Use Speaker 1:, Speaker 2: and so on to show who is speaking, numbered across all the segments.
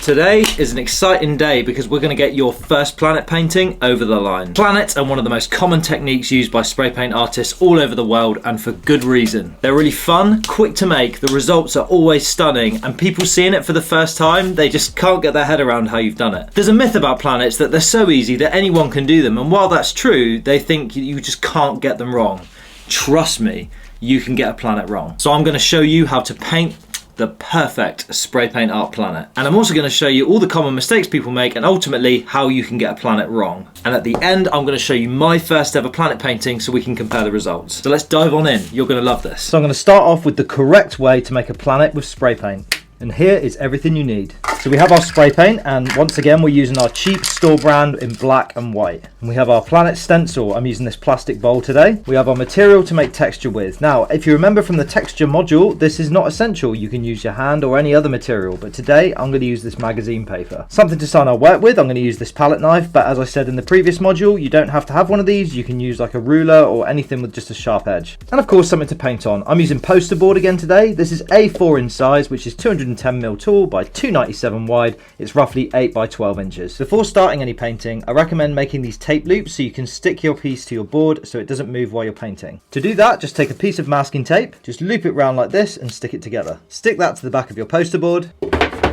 Speaker 1: Today is an exciting day because we're going to get your first planet painting over the line. Planets are one of the most common techniques used by spray paint artists all over the world, and for good reason. They're really fun, quick to make, the results are always stunning, and people seeing it for the first time, they just can't get their head around how you've done it. There's a myth about planets that they're so easy that anyone can do them, and while that's true, they think you just can't get them wrong. Trust me, you can get a planet wrong. So I'm going to show you how to paint the perfect spray paint art planet. And I'm also going to show you all the common mistakes people make and ultimately how you can get a planet wrong. And at the end, I'm going to show you my first ever planet painting so we can compare the results. So let's dive on in. You're going to love this. So I'm going to start off with the correct way to make a planet with spray paint. And here is everything you need. So we have our spray paint, and once again we're using our cheap store brand in black and white. And we have our planet stencil. I'm using this plastic bowl today. We have our material to make texture with. Now, if you remember from the texture module, this is not essential. You can use your hand or any other material, but today I'm going to use this magazine paper. Something to sign our work with, I'm going to use this palette knife, but as I said in the previous module, you don't have to have one of these. You can use like a ruler or anything with just a sharp edge. And of course, something to paint on. I'm using poster board again today. This is A4 in size, which is 210mm tall by 297 wide. It's roughly 8 by 12 inches. Before starting any painting, I recommend making these tape loops so you can stick your piece to your board so it doesn't move while you're painting. To do that, just take a piece of masking tape, just loop it round like this and stick it together. Stick that to the back of your poster board,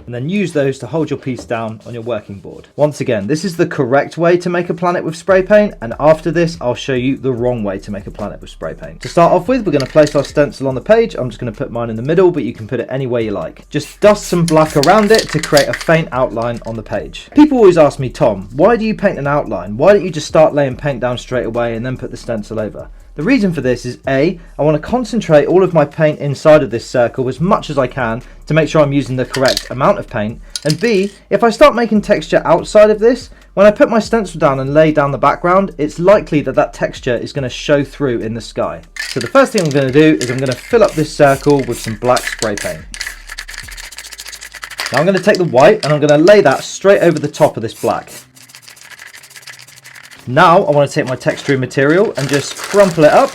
Speaker 1: and then use those to hold your piece down on your working board. Once again, this is the correct way to make a planet with spray paint, and after this I'll show you the wrong way to make a planet with spray paint. To start off with, we're going to place our stencil on the page. I'm just going to put mine in the middle, but you can put it any way you like. Just dust some black around it to create a faint outline on the page. People always ask me, Tom, why do you paint an outline? Why don't you just start laying paint down straight away and then put the stencil over? The reason for this is A, I want to concentrate all of my paint inside of this circle as much as I can to make sure I'm using the correct amount of paint, and B, if I start making texture outside of this, when I put my stencil down and lay down the background, it's likely that that texture is going to show through in the sky. So the first thing I'm going to do is I'm going to fill up this circle with some black spray paint. Now I'm going to take the white and I'm going to lay that straight over the top of this black. Now I want to take my texturing material and just crumple it up.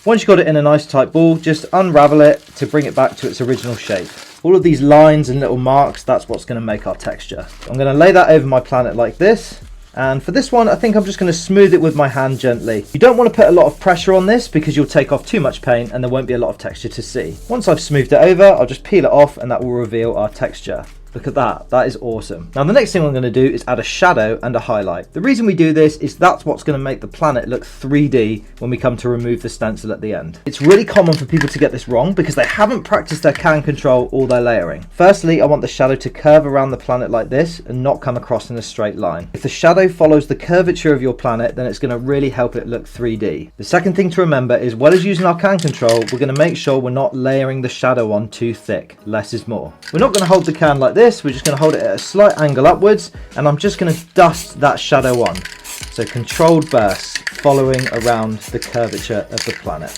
Speaker 1: Once you've got it in a nice tight ball, just unravel it to bring it back to its original shape. All of these lines and little marks, that's what's going to make our texture. I'm going to lay that over my planet like this. And for this one, I think I'm just going to smooth it with my hand gently. You don't want to put a lot of pressure on this because you'll take off too much paint and there won't be a lot of texture to see. Once I've smoothed it over, I'll just peel it off and that will reveal our texture. Look at that, that is awesome. Now the next thing I'm going to do is add a shadow and a highlight. The reason we do this is that's what's going to make the planet look 3D when we come to remove the stencil at the end. It's really common for people to get this wrong because they haven't practiced their can control or their layering. Firstly, I want the shadow to curve around the planet like this and not come across in a straight line. If the shadow follows the curvature of your planet, then it's going to really help it look 3D. The second thing to remember is, as well as using our can control, we're going to make sure we're not layering the shadow on too thick. Less is more. We're not going to hold the can like this. We're just going to hold it at a slight angle upwards, and I'm just going to dust that shadow on. So controlled bursts following around the curvature of the planet.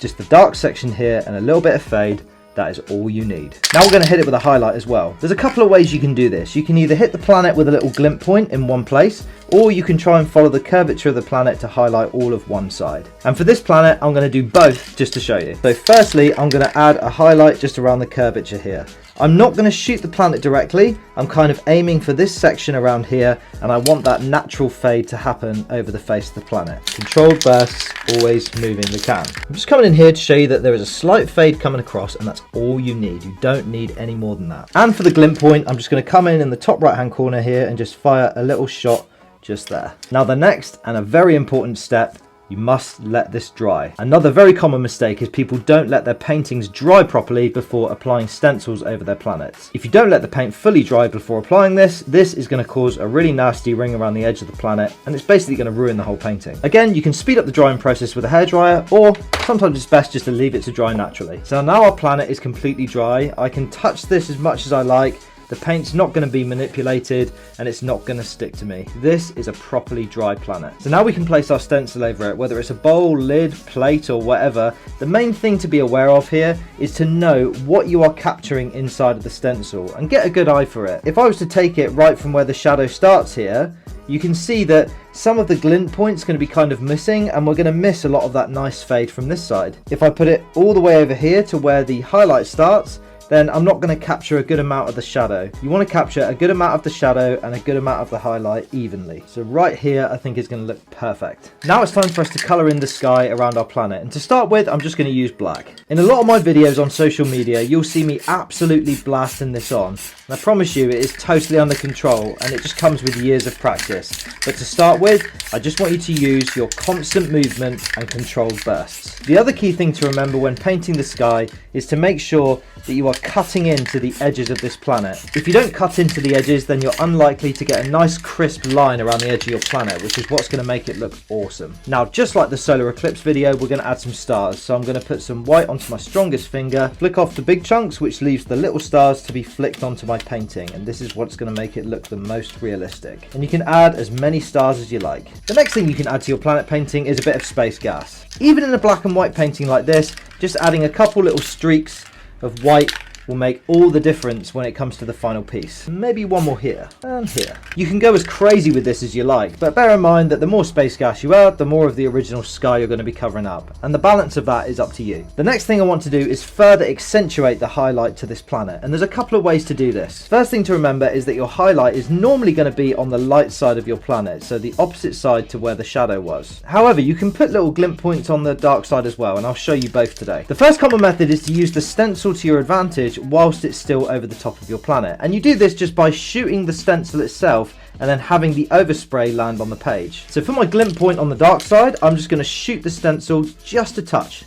Speaker 1: Just the dark section here and a little bit of fade. That is all you need. Now we're going to hit it with a highlight as well. There's a couple of ways you can do this. You can either hit the planet with a little glint point in one place, or you can try and follow the curvature of the planet to highlight all of one side. And for this planet, I'm going to do both just to show you. So firstly, I'm going to add a highlight just around the curvature here. I'm not going to shoot the planet directly. I'm kind of aiming for this section around here, and I want that natural fade to happen over the face of the planet. Controlled bursts, always moving the can. I'm just coming in here to show you that there is a slight fade coming across, and that's all you need. You don't need any more than that. And for the glint point, I'm just going to come in the top right hand corner here and just fire a little shot just there. Now the next and a very important step, you must let this dry. Another very common mistake is people don't let their paintings dry properly before applying stencils over their planets. If you don't let the paint fully dry before applying this is going to cause a really nasty ring around the edge of the planet, and it's basically going to ruin the whole painting. Again, you can speed up the drying process with a hairdryer, or sometimes it's best just to leave it to dry naturally. So now our planet is completely dry. I can touch this as much as I like. The paint's not going to be manipulated and it's not going to stick to me. This is a properly dry planet. So now we can place our stencil over it, whether it's a bowl, lid, plate or whatever. The main thing to be aware of here is to know what you are capturing inside of the stencil and get a good eye for it. If I was to take it right from where the shadow starts here, you can see that some of the glint point's going to be kind of missing, and we're going to miss a lot of that nice fade from this side. If I put it all the way over here to where the highlight starts, then I'm not going to capture a good amount of the shadow. You want to capture a good amount of the shadow and a good amount of the highlight evenly. So right here, I think is going to look perfect. Now it's time for us to colour in the sky around our planet. And to start with, I'm just going to use black. In a lot of my videos on social media, you'll see me absolutely blasting this on. And I promise you, it is totally under control and it just comes with years of practice. But to start with, I just want you to use your constant movement and controlled bursts. The other key thing to remember when painting the sky is to make sure that you are cutting into the edges of this planet. If you don't cut into the edges, then you're unlikely to get a nice crisp line around the edge of your planet, which is what's going to make it look awesome. Now, just like the solar eclipse video, we're going to add some stars. So I'm going to put some white onto my strongest finger, flick off the big chunks, which leaves the little stars to be flicked onto my painting. And this is what's going to make it look the most realistic. And you can add as many stars as you like. The next thing you can add to your planet painting is a bit of space gas. Even in a black and white painting like this, just adding a couple little streaks of white will make all the difference when it comes to the final piece. Maybe one more here and here. You can go as crazy with this as you like, but bear in mind that the more space gas you add, the more of the original sky you're going to be covering up, and the balance of that is up to you. The next thing I want to do is further accentuate the highlight to this planet, and there's a couple of ways to do this. First thing to remember is that your highlight is normally going to be on the light side of your planet, so the opposite side to where the shadow was. However, you can put little glint points on the dark side as well, and I'll show you both today. The first common method is to use the stencil to your advantage whilst it's still over the top of your planet, and you do this just by shooting the stencil itself and then having the overspray land on the page. So for my glint point on the dark side, I'm just going to shoot the stencil just a touch.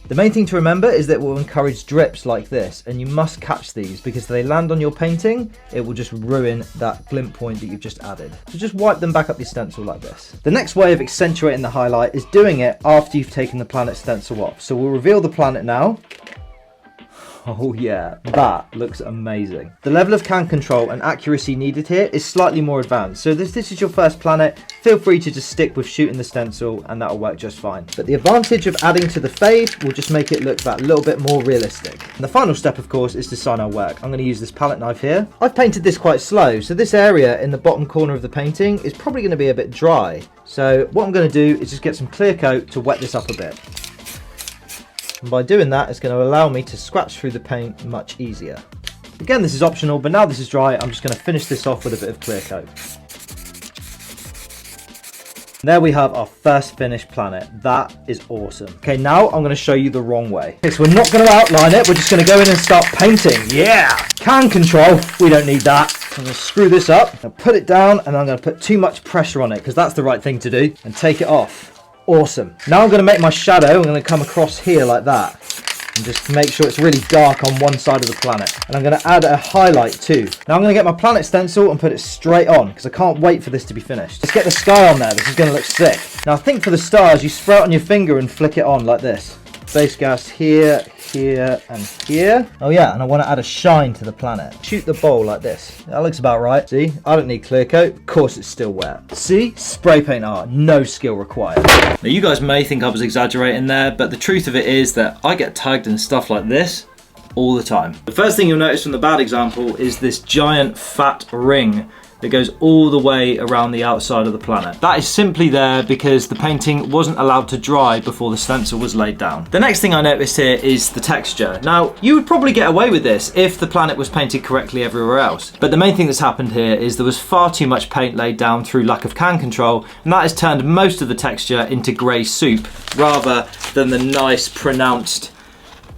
Speaker 1: The main thing to remember is that it will encourage drips like this, and you must catch these because if they land on your painting, it will just ruin that glint point that you've just added. So just wipe them back up your stencil like this. The next way of accentuating the highlight is doing it after you've taken the planet stencil off. So we'll reveal the planet now. Oh yeah, that looks amazing. The level of can control and accuracy needed here is slightly more advanced. So if this is your first planet, feel free to just stick with shooting the stencil and that'll work just fine. But the advantage of adding to the fade will just make it look that little bit more realistic. And the final step, of course, is to sign our work. I'm going to use this palette knife here. I've painted this quite slow, so this area in the bottom corner of the painting is probably going to be a bit dry. So what I'm going to do is just get some clear coat to wet this up a bit. And by doing that, it's going to allow me to scratch through the paint much easier. Again, this is optional, but now this is dry, I'm just going to finish this off with a bit of clear coat. There we have our first finished planet. That is awesome. Okay, now I'm going to show you the wrong way. Okay, so we're not going to outline it, we're just going to go in and start painting. Yeah! Can control, we don't need that. I'm going to screw this up, and put it down, and I'm going to put too much pressure on it, because that's the right thing to do, and take it off. Awesome. Now I'm going to make my shadow. I'm going to come across here like that and just make sure it's really dark on one side of the planet. And I'm going to add a highlight too. Now I'm going to get my planet stencil and put it straight on because I can't wait for this to be finished. Let's get the sky on there. This is going to look sick. Now I think for the stars, you spray it on your finger and flick it on like this. Space gas here, here, and here. Oh yeah, and I want to add a shine to the planet. Shoot the bowl like this. That looks about right. See, I don't need clear coat. Of course it's still wet. See, spray paint art, no skill required. Now you guys may think I was exaggerating there, but the truth of it is that I get tagged in stuff like this all the time. The first thing you'll notice from the bad example is this giant fat ring that goes all the way around the outside of the planet. That is simply there because the painting wasn't allowed to dry before the stencil was laid down. The next thing I noticed here is the texture. Now, you would probably get away with this if the planet was painted correctly everywhere else. But the main thing that's happened here is there was far too much paint laid down through lack of can control, and that has turned most of the texture into grey soup rather than the nice, pronounced,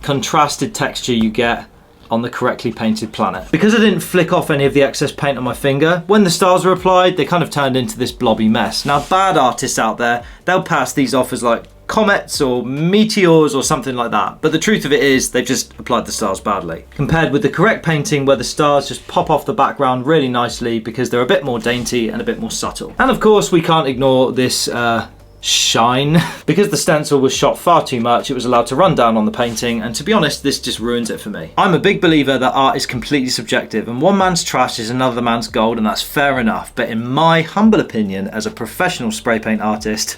Speaker 1: contrasted texture you get on the correctly painted planet. Because I didn't flick off any of the excess paint on my finger, when the stars were applied, they kind of turned into this blobby mess. Now, bad artists out there, they'll pass these off as like comets or meteors or something like that. But the truth of it is they've just applied the stars badly. Compared with the correct painting where the stars just pop off the background really nicely because they're a bit more dainty and a bit more subtle. And of course, we can't ignore this shine. Because the stencil was shot far too much, it was allowed to run down on the painting, and to be honest, this just ruins it for me. I'm a big believer that art is completely subjective, and one man's trash is another man's gold, and that's fair enough. But in my humble opinion, as a professional spray paint artist,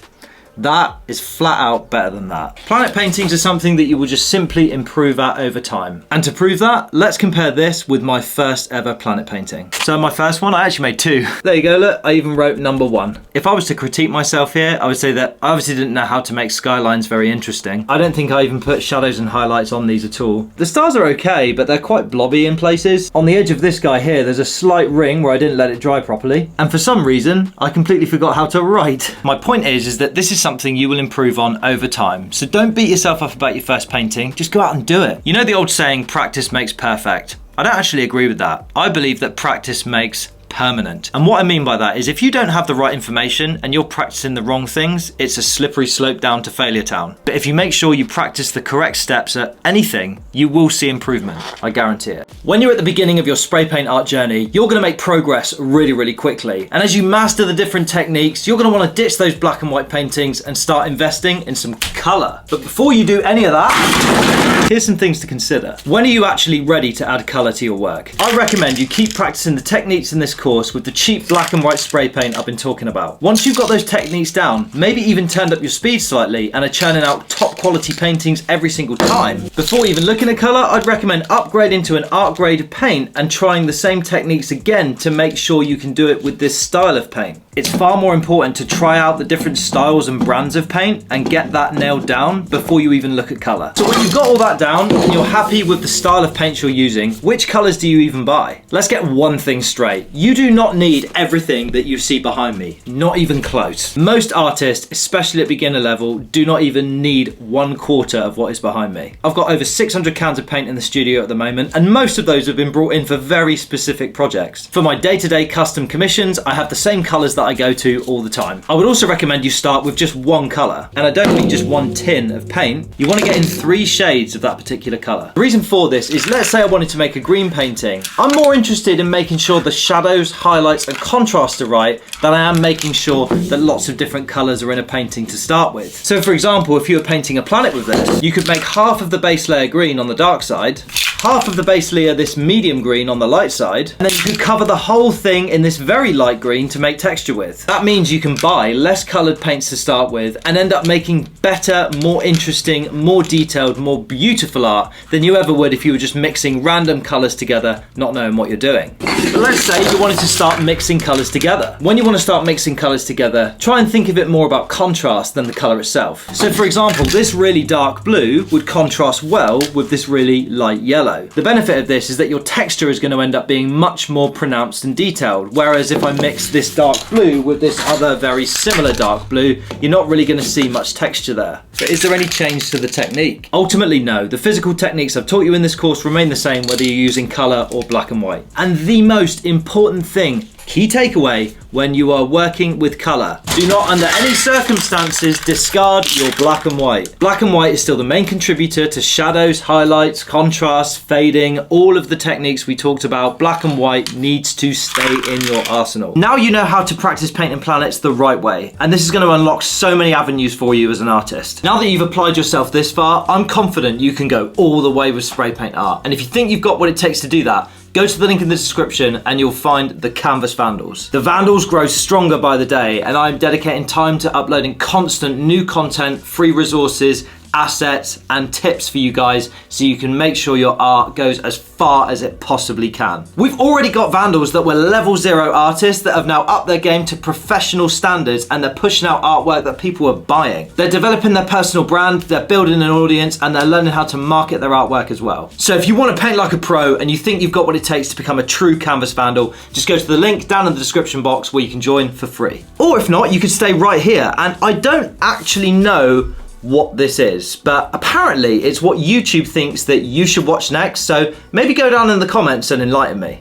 Speaker 1: That is flat out better than that. Planet paintings are something that you will just simply improve at over time. And to prove that, let's compare this with my first ever planet painting. So my first one, I actually made 2. There you go, look, I even wrote number 1. If I was to critique myself here, I would say that I obviously didn't know how to make skylines very interesting. I don't think I even put shadows and highlights on these at all. The stars are okay, but they're quite blobby in places. On the edge of this guy here, there's a slight ring where I didn't let it dry properly. And for some reason, I completely forgot how to write. My point is that this is something you will improve on over time. So don't beat yourself up about your first painting, just go out and do it. You know the old saying, practice makes perfect? I don't actually agree with that. I believe that practice makes permanent. And what I mean by that is if you don't have the right information and you're practicing the wrong things, it's a slippery slope down to failure town. But if you make sure you practice the correct steps at anything, you will see improvement. I guarantee it. When you're at the beginning of your spray paint art journey, you're going to make progress really, really quickly. And as you master the different techniques, you're going to want to ditch those black and white paintings and start investing in some color. But before you do any of that, here's some things to consider. When are you actually ready to add color to your work? I recommend you keep practicing the techniques in this course with the cheap black and white spray paint I've been talking about. Once you've got those techniques down, maybe even turned up your speed slightly and are churning out top quality paintings every single time. Before even looking at color, I'd recommend upgrading to an art grade paint and trying the same techniques again to make sure you can do it with this style of paint. It's far more important to try out the different styles and brands of paint and get that nailed down before you even look at color. So when you've got all that down and you're happy with the style of paint you're using, which colors do you even buy? Let's get one thing straight. You do not need everything that you see behind me, not even close. Most artists, especially at beginner level, do not even need 1/4 of what is behind me. I've got over 600 cans of paint in the studio at the moment, and most of those have been brought in for very specific projects. For my day-to-day custom commissions, I have the same colors that I go to all the time. I would also recommend you start with just one color, and I don't mean just one tin of paint. You want to get in 3 shades of that particular color. The reason for this is, let's say I wanted to make a green painting. I'm more interested in making sure the shadows, highlights and contrast are right than I am making sure that lots of different colors are in a painting to start with. So for example, if you were painting a planet with this, you could make half of the base layer green on the dark side, half of the base layer this medium green on the light side, and then you could cover the whole thing in this very light green to make texture with. That means you can buy less colored paints to start with and end up making better, more interesting, more detailed, more beautiful art than you ever would if you were just mixing random colors together, not knowing what you're doing. But let's say you wanted to start mixing colors together. When you want to start mixing colors together, try and think of it more about contrast than the color itself. So for example, this really dark blue would contrast well with this really light yellow. The benefit of this is that your texture is going to end up being much more pronounced and detailed, whereas if I mix this dark blue with this other very similar dark blue, you're not really going to see much texture there. But is there any change to the technique? Ultimately, no. The physical techniques I've taught you in this course remain the same whether you're using color or black and white. And the most important thing, key takeaway, when you are working with color, do not under any circumstances discard your black and white. Black and white is still the main contributor to shadows, highlights, contrast, fading, all of the techniques we talked about. Black and white needs to stay in your arsenal. Now you know how to practice painting planets the right way, and this is going to unlock so many avenues for you as an artist. Now that you've applied yourself this far, I'm confident you can go all the way with spray paint art. And if you think you've got what it takes to do that, go to the link in the description and you'll find the Canvas Vandals. The Vandals grow stronger by the day, and I'm dedicating time to uploading constant new content, free resources, assets and tips for you guys so you can make sure your art goes as far as it possibly can. We've already got Vandals that were level 0 artists that have now upped their game to professional standards, and they're pushing out artwork that people are buying. They're developing their personal brand, they're building an audience, and they're learning how to market their artwork as well. So if you want to paint like a pro and you think you've got what it takes to become a true Canvas Vandal, just go to the link down in the description box where you can join for free. Or if not, you could stay right here, and I don't actually know what this is, but apparently it's what YouTube thinks that you should watch next, so maybe go down in the comments and enlighten me.